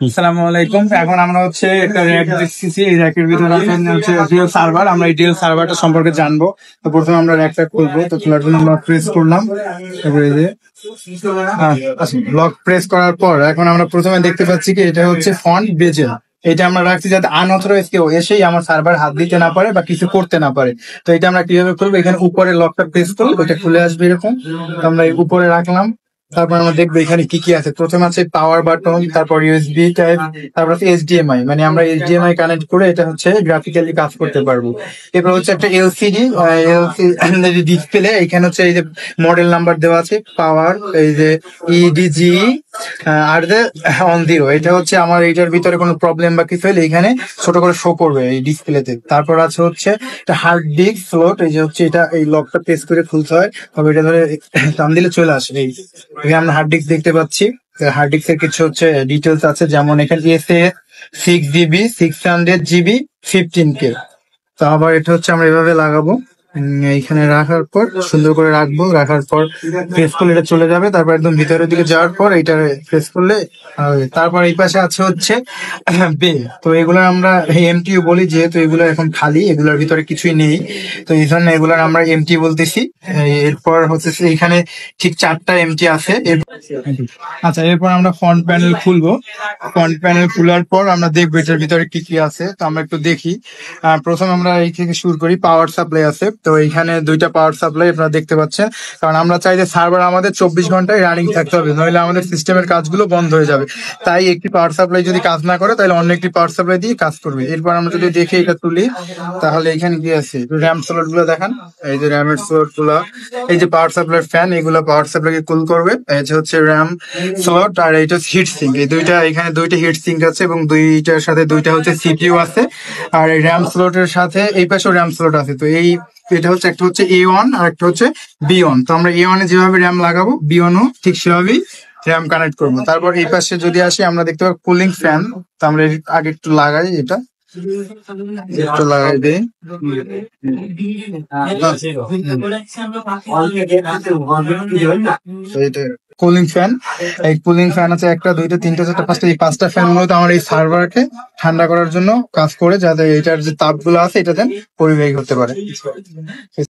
আসসালামু আলাইকুম। এখন আমরা হচ্ছে একটা র্যাক দেখতেছি। এই র্যাকের ভিতরে হচ্ছে ডিএল সার্ভার। আমরা এই ডিএল সার্ভারটা সম্পর্কে জানবো। তো প্রথমে আমরা র্যাকটা খুলবো। তো খোলার জন্য লক প্রেস করলাম। তারপরে এই যে লক প্রেস করার পর এখন আমরা প্রথমে দেখতে পাচ্ছি কি এটা হচ্ছে ফন্ট বেজেল। এটা আমরা রাখছি যাতে আনঅথরাইজ কেউ এসেই আমার সার্ভার হাত দিতে না পারে বা কিছু করতে না পারে। তো এটা আমরা কিভাবে খুলবো? এখানে উপরে লকটা প্রেস করবো, ওইটা খুলে আসবে এরকম। তো আমরা এই উপরে রাখলাম। তারপর আমরা দেখবো এখানে কি কি আছে। প্রথমে আছে পাওয়ার বাটন, তারপর ইউএসবি টাইপ, তারপর হচ্ছে এইচডিএমআই, মানে আমরা এইচডিএমআই কানেক্ট করে এটা হচ্ছে গ্রাফিক্যালি কাজ করতে পারবো। এরপর হচ্ছে একটা এলসিডি ডিসপ্লে। এখানে হচ্ছে এই যে মডেল নাম্বার দেওয়া আছে, পাওয়ার এই যে ইডিজি আর যে অন জিরো। এটা হচ্ছে আমার এইটার ভিতরে কোনো প্রবলেম বা কিছু হলে এখানে ছোট করে শো করবে এই ডিসপ্লেতে। তারপর আছে হচ্ছে একটা হার্ড ডিস্ক স্লট। এই যে হচ্ছে এটা এই লকটা প্রেস করে খুলতে হয়, তবে এটা ধরে টান দিলে চলে আসে। এই এখানে আমরা হার্ড ডিস্ক দেখতে পাচ্ছি। হার্ড ডিস্কের কিছু হচ্ছে ডিটেলস আছে, যেমন এখানে এসএ 6 GB, 600 GB, 15K। তো আবার এটা হচ্ছে আমরা এভাবে লাগাবো। এইখানে রাখার পর সুন্দর করে রাখবো। রাখার পর প্রেস করলে এটা চলে যাবে। তারপর একদম ভিতরের দিকে যাওয়ার পর এটা প্রেস করলে হবে। তারপর এই পাশে আছে হচ্ছে বে। তো এগুলো আমরা এমটিইউ বলি, যেহেতু এগুলো এখন খালি, এগুলোর ভিতরে কিছুই নেই, তো এই জন্য এগুলোর আমরা এমটি বলতেছি। এরপর হচ্ছে এখানে ঠিক 4টা এমটি আছে। আচ্ছা, এরপর আমরা ফ্রন্ট প্যানেল খুলবো। ফ্রন্ট প্যানেল খোলার পর আমরা দেখবো এটার ভিতরে কি কি আছে। তো আমরা একটু দেখি। প্রথম আমরা এই থেকে শুরু করি। পাওয়ার সাপ্লাই আছে। তো এইখানে 2টা পাওয়ার সাপ্লাই আপনারা দেখতে পাচ্ছেন, কারণ আমরা চাই যে সার্ভার আমাদের 24 ঘন্টায় রানিং থাকতে হবে, নইলে আমাদের সিস্টেমের কাজগুলো বন্ধ হয়ে যাবে। তাই একটি পাওয়ার সাপ্লাই যদি কাজ না করে, তাহলে অন্য একটি পাওয়ার সাপ্লাই দিয়ে কাজ করবে। এরপর আমরা যদি দেখি এটা তুলি, তাহলে এখানে কি আছে, র্যাম স্লট গুলো দেখান। এই যে র্যামের স্লট গুলো, এই যে পাওয়ার সাপ্লাই ফ্যান, এগুলো পাওয়ার সাপ্লাই কে কুল করবে। এই যে হচ্ছে র্যাম স্লট, আর এইটা হিট সিঙ্ক। এই দুইটা, এখানে 2টা হিট সিঙ্ক আছে এবং 2টার সাথে 2টা হচ্ছে সিপিইউ আছে। আর এই র্যাম স্লটের সাথে এই পাশেও র্যাম স্লট আছে। তো এই এটা হচ্ছে একটা হচ্ছে A1 আর একটা হচ্ছে B1। তো আমরা A1 এ যেভাবে র্যাম লাগাবো, B1 ও ঠিক সেভাবেই র্যাম কানেক্ট করবো। তারপর এই পাশে যদি আসি, আমরা দেখতে পাবো কুলিং ফ্যান। তো আমরা আগে একটু লাগাই, এটা একটু লাগাই দিই। কুলিং ফ্যান, এই কুলিং ফ্যান আছে 1টা 2টা 3টা 4টা 5টা। এই 5টা ফ্যান মূলত আমার এই সার্ভারকে ঠান্ডা করার জন্য কাজ করে, যাতে এটার যে তাপগুলো আছে এটা যেন পরিবাহী হতে পারে।